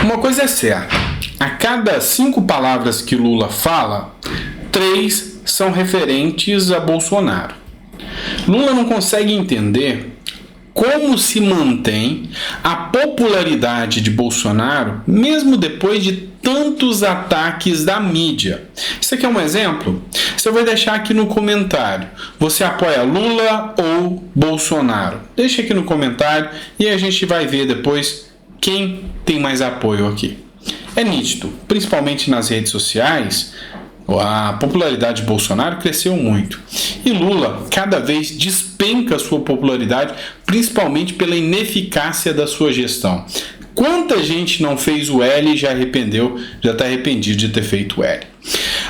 Uma coisa é certa, a cada 5 palavras que Lula fala, 3 são referentes a Bolsonaro. Lula não consegue entender como se mantém a popularidade de Bolsonaro mesmo depois de tantos ataques da mídia. Isso aqui é um exemplo? Você vai deixar aqui no comentário. Você apoia Lula ou Bolsonaro? Deixa aqui no comentário e a gente vai ver depois quem tem mais apoio aqui. É nítido, principalmente nas redes sociais, a popularidade de Bolsonaro cresceu muito. E Lula cada vez despenca sua popularidade, principalmente pela ineficácia da sua gestão. Quanta gente não fez o L e já está arrependido de ter feito o L.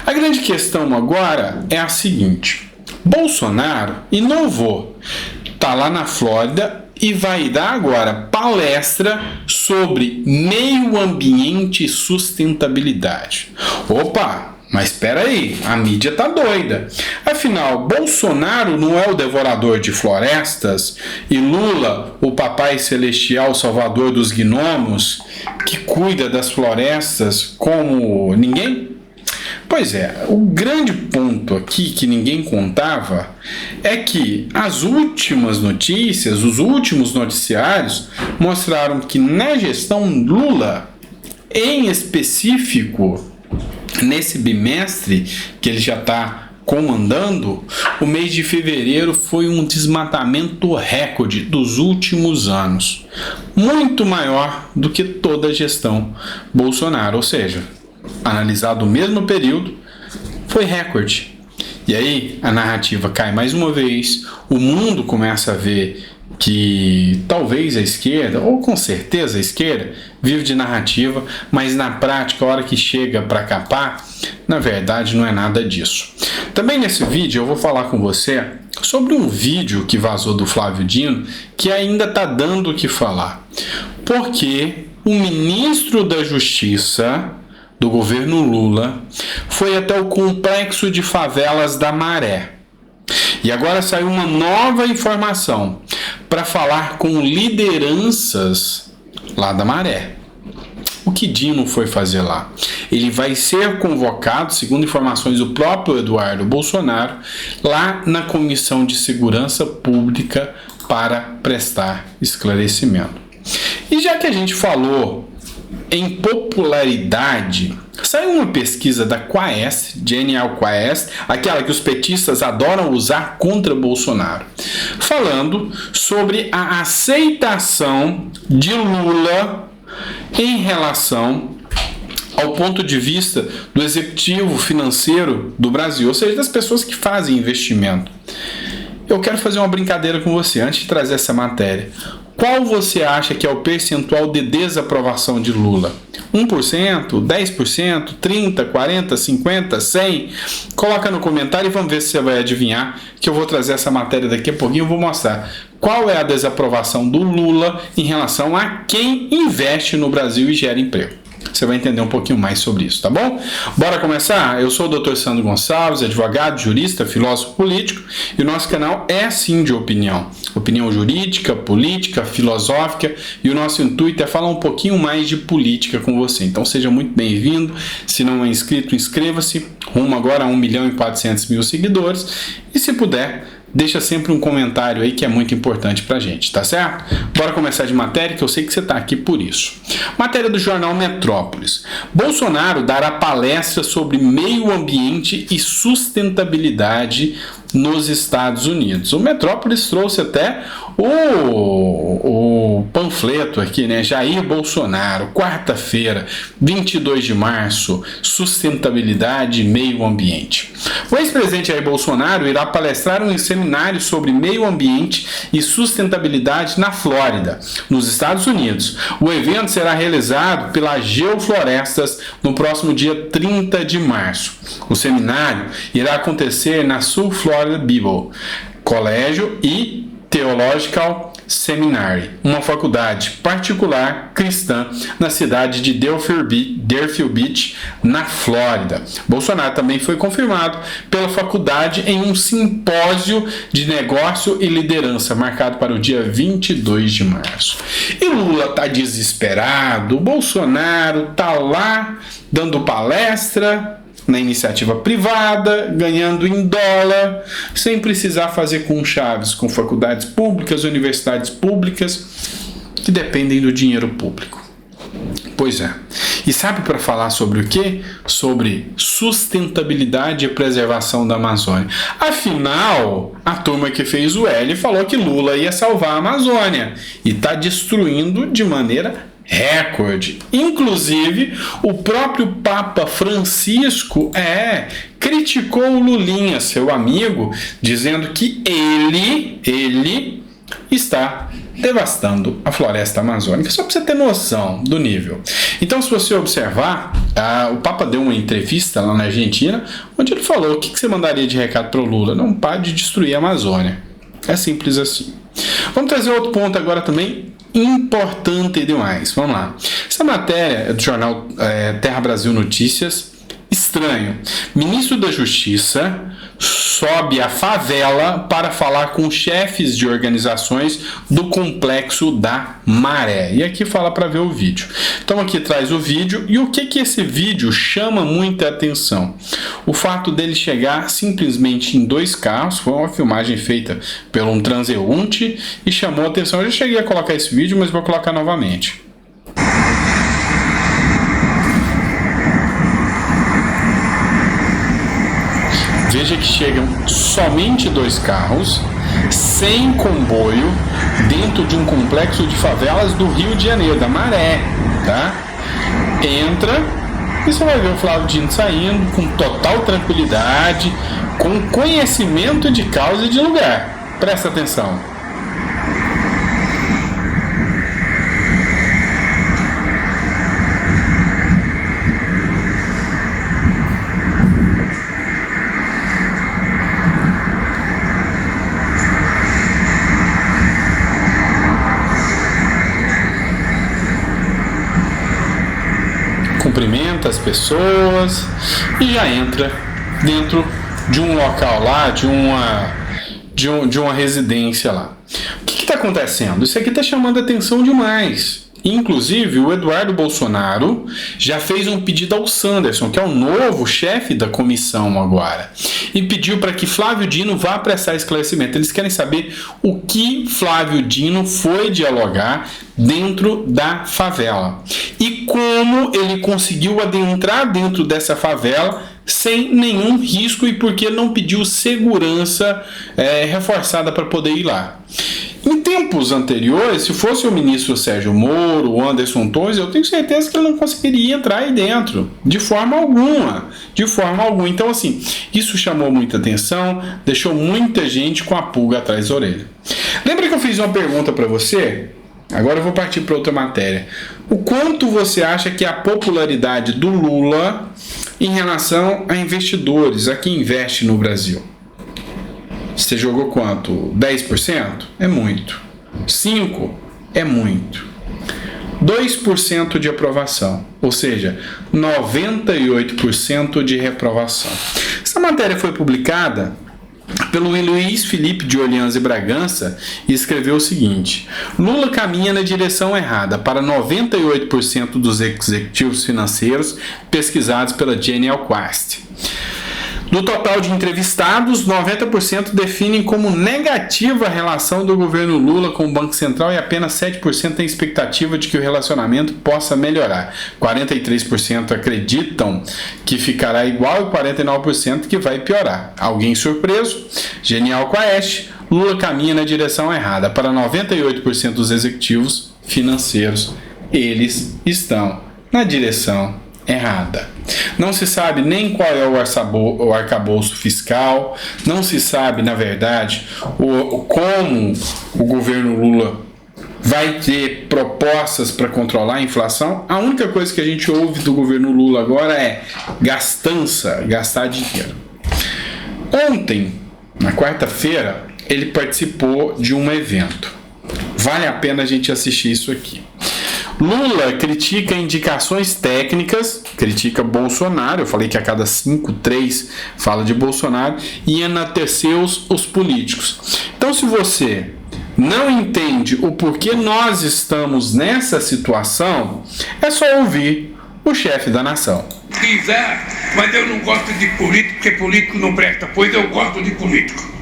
A grande questão agora é a seguinte: Bolsonaro inovou, está lá na Flórida e vai dar agora palestra sobre meio ambiente e sustentabilidade. Opa! Mas espera aí, a mídia tá doida. Afinal, Bolsonaro não é o devorador de florestas e Lula, o papai celestial salvador dos gnomos, que cuida das florestas como ninguém? Pois é, o grande ponto aqui que ninguém contava é que as últimas notícias, os últimos noticiários mostraram que na gestão Lula, em específico, nesse bimestre que ele já está comandando, o mês de fevereiro foi um desmatamento recorde dos últimos anos. Muito maior do que toda a gestão Bolsonaro. Ou seja, analisado o mesmo período, foi recorde. E aí a narrativa cai mais uma vez, o mundo começa a ver que talvez a esquerda, ou com certeza a esquerda, vive de narrativa, mas na prática, a hora que chega para capar, na verdade não é nada disso. Também nesse vídeo eu vou falar com você sobre um vídeo que vazou do Flávio Dino, que ainda está dando o que falar. Porque o ministro da Justiça do governo Lula foi até o complexo de favelas da Maré. E agora saiu uma nova informação para falar com lideranças lá da Maré. O que Dino foi fazer lá? Ele vai ser convocado, segundo informações do próprio Eduardo Bolsonaro, lá na Comissão de Segurança Pública para prestar esclarecimento. E já que a gente falou em popularidade, saiu uma pesquisa da Quaest, Genial Quaest, aquela que os petistas adoram usar contra Bolsonaro, falando sobre a aceitação de Lula em relação ao ponto de vista do executivo financeiro do Brasil, ou seja, das pessoas que fazem investimento. Eu quero fazer uma brincadeira com você antes de trazer essa matéria. Qual você acha que é o percentual de desaprovação de Lula? 1%, 10%, 30%, 40%, 50%, 100%? Coloca no comentário e vamos ver se você vai adivinhar, que eu vou trazer essa matéria daqui a pouquinho e vou mostrar qual é a desaprovação do Lula em relação a quem investe no Brasil e gera emprego. Você vai entender um pouquinho mais sobre isso, tá bom? Bora começar? Eu sou o Dr. Sandro Gonçalves, advogado, jurista, filósofo político, e o nosso canal é sim de opinião. Opinião jurídica, política, filosófica, e o nosso intuito é falar um pouquinho mais de política com você. Então seja muito bem-vindo. Se não é inscrito, inscreva-se. Rumo agora a 1.400.000 seguidores. E se puder, deixa sempre um comentário aí que é muito importante pra gente, tá certo? Bora começar de matéria, que eu sei que você tá aqui por isso. Matéria do jornal Metrópolis. Bolsonaro dará palestra sobre meio ambiente e sustentabilidade nos Estados Unidos. O Metrópolis trouxe até o panfleto aqui, né? Jair Bolsonaro, quarta-feira, 22 de março, sustentabilidade e meio ambiente. O ex-presidente Jair Bolsonaro irá palestrar em um seminário sobre meio ambiente e sustentabilidade na Flórida, nos Estados Unidos. O evento será realizado pela Geoflorestas no próximo dia 30 de março. O seminário irá acontecer na Sul Florida Bible Colégio e Theological Seminary, uma faculdade particular cristã na cidade de Deerfield Beach, na Flórida. Bolsonaro também foi confirmado pela faculdade em um simpósio de negócio e liderança marcado para o dia 22 de março. E Lula está desesperado, o Bolsonaro está lá dando palestra na iniciativa privada, ganhando em dólar, sem precisar fazer conchaves com faculdades públicas, universidades públicas, que dependem do dinheiro público. Pois é. E sabe para falar sobre o quê? Sobre sustentabilidade e preservação da Amazônia. Afinal, a turma que fez o L falou que Lula ia salvar a Amazônia e está destruindo de maneira recorde. Inclusive, o próprio Papa Francisco criticou o Lulinha, seu amigo, dizendo que ele está devastando a floresta amazônica, só para você ter noção do nível. Então, se você observar, o Papa deu uma entrevista lá na Argentina, onde ele falou: o que você mandaria de recado para o Lula? Não pare de destruir a Amazônia. É simples assim. Vamos trazer outro ponto agora também importante demais. Vamos lá. Essa matéria é do jornal Terra Brasil Notícias. Estranho. Ministro da Justiça sobe a favela para falar com chefes de organizações do Complexo da Maré. E aqui fala para ver o vídeo. Então aqui traz o vídeo. E o que esse vídeo chama muita atenção? O fato dele chegar simplesmente em 2 carros. Foi uma filmagem feita por um transeunte e chamou a atenção. Eu já cheguei a colocar esse vídeo, mas vou colocar novamente. Veja que chegam somente 2 carros, sem comboio, dentro de um complexo de favelas do Rio de Janeiro, da Maré, tá? Entra e você vai ver o Flávio Dino saindo com total tranquilidade, com conhecimento de causa e de lugar. Presta atenção. Cumprimenta as pessoas e já entra dentro de um local lá, de uma residência lá. O que está acontecendo? Isso aqui está chamando a atenção demais. Inclusive, o Eduardo Bolsonaro já fez um pedido ao Sanderson, que é o novo chefe da comissão agora, e pediu para que Flávio Dino vá prestar esclarecimento. Eles querem saber o que Flávio Dino foi dialogar dentro da favela e como ele conseguiu adentrar dentro dessa favela sem nenhum risco e porque não pediu segurança reforçada para poder ir lá. Em tempos anteriores, se fosse o ministro Sérgio Moro, o Anderson Torres, eu tenho certeza que ele não conseguiria entrar aí dentro, de forma alguma. Então, assim, isso chamou muita atenção, deixou muita gente com a pulga atrás da orelha. Lembra que eu fiz uma pergunta para você? Agora eu vou partir para outra matéria. O quanto você acha que a popularidade do Lula em relação a investidores, a quem investe no Brasil? Você jogou quanto? 10%? É muito. 5%? É muito. 2% de aprovação, ou seja, 98% de reprovação. Essa matéria foi publicada pelo Luiz Felipe de Orleans e Bragança e escreveu o seguinte: Lula caminha na direção errada para 98% dos executivos financeiros pesquisados pela Genial Quest. Do total de entrevistados, 90% definem como negativa a relação do governo Lula com o Banco Central e apenas 7% têm expectativa de que o relacionamento possa melhorar. 43% acreditam que ficará igual e 49% que vai piorar. Alguém surpreso? Genial Quest. Lula caminha na direção errada. Para 98% dos executivos financeiros, eles estão na direção errada. Não se sabe nem qual é o arcabouço fiscal, não se sabe, na verdade, como o governo Lula vai ter propostas para controlar a inflação. A única coisa que a gente ouve do governo Lula agora é gastança, gastar dinheiro. Ontem, na quarta-feira, ele participou de um evento. Vale a pena a gente assistir isso aqui. Lula critica indicações técnicas, critica Bolsonaro. Eu falei que a cada 5, 3 fala de Bolsonaro, e enalteceu os políticos. Então, se você não entende o porquê nós estamos nessa situação, é só ouvir o chefe da nação. Mas eu não gosto de político, porque político não presta. Pois eu gosto de político.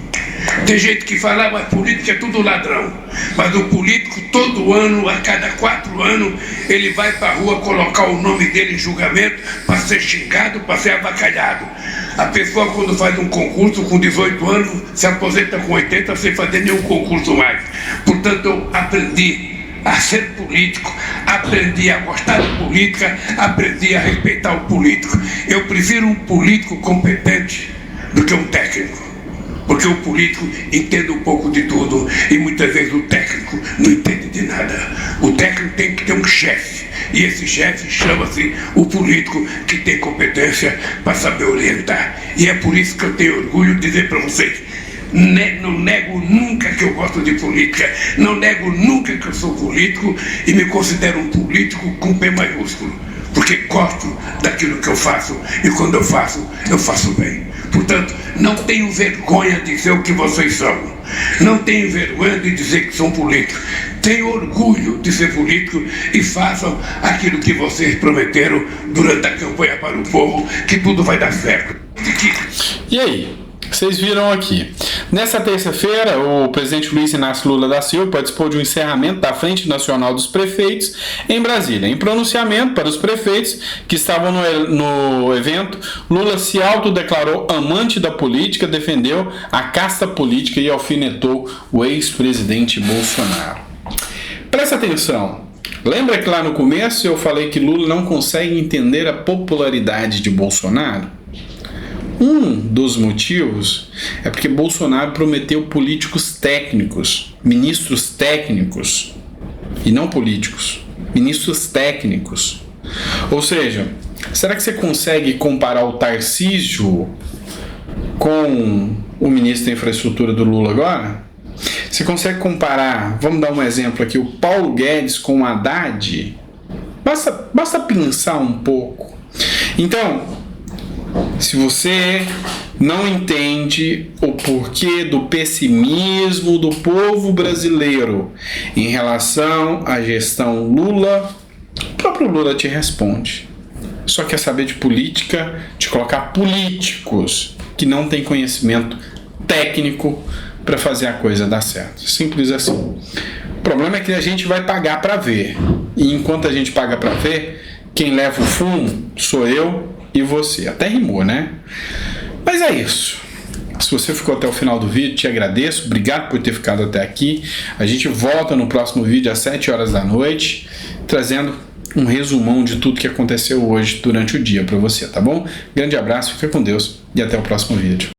Tem gente que fala, mas político é tudo ladrão. Mas o político, todo ano, a cada 4 anos, ele vai para a rua colocar o nome dele em julgamento para ser xingado, para ser avacalhado. A pessoa, quando faz um concurso com 18 anos, se aposenta com 80 sem fazer nenhum concurso mais. Portanto, eu aprendi a ser político, aprendi a gostar de política, aprendi a respeitar o político. Eu prefiro um político competente do que um técnico. Porque o político entende um pouco de tudo e muitas vezes o técnico não entende de nada. O técnico tem que ter um chefe, e esse chefe chama-se o político, que tem competência para saber orientar. E é por isso que eu tenho orgulho de dizer para vocês: não nego nunca que eu gosto de política, não nego nunca que eu sou político, e me considero um político com P maiúsculo, porque gosto daquilo que eu faço, e quando eu faço bem. Portanto, não tenho vergonha de ser o que vocês são. Não tenho vergonha de dizer que são políticos. Tenho orgulho de ser político, e façam aquilo que vocês prometeram durante a campanha para o povo, que tudo vai dar certo. E aí? Vocês viram aqui. Nessa terça-feira, o presidente Luiz Inácio Lula da Silva participou de um encerramento da Frente Nacional dos Prefeitos em Brasília. Em pronunciamento para os prefeitos que estavam no evento, Lula se autodeclarou amante da política, defendeu a casta política e alfinetou o ex-presidente Bolsonaro. Presta atenção. Lembra que lá no começo eu falei que Lula não consegue entender a popularidade de Bolsonaro? Um dos motivos é porque Bolsonaro prometeu políticos técnicos, ministros técnicos, e não políticos, ministros técnicos. Ou seja, será que você consegue comparar o Tarcísio com o ministro da Infraestrutura do Lula agora? Você consegue comparar, vamos dar um exemplo aqui, o Paulo Guedes com o Haddad? Basta pensar um pouco. Então, se você não entende o porquê do pessimismo do povo brasileiro em relação à gestão Lula, o próprio Lula te responde. Só quer saber de política, de colocar políticos que não têm conhecimento técnico para fazer a coisa dar certo. Simples assim. O problema é que a gente vai pagar para ver. E enquanto a gente paga para ver, quem leva o fumo sou eu e você. Até rimou, né? Mas é isso. Se você ficou até o final do vídeo, te agradeço. Obrigado por ter ficado até aqui. A gente volta no próximo vídeo às 7 horas da noite, trazendo um resumão de tudo que aconteceu hoje durante o dia para você, tá bom? Grande abraço, fica com Deus e até o próximo vídeo.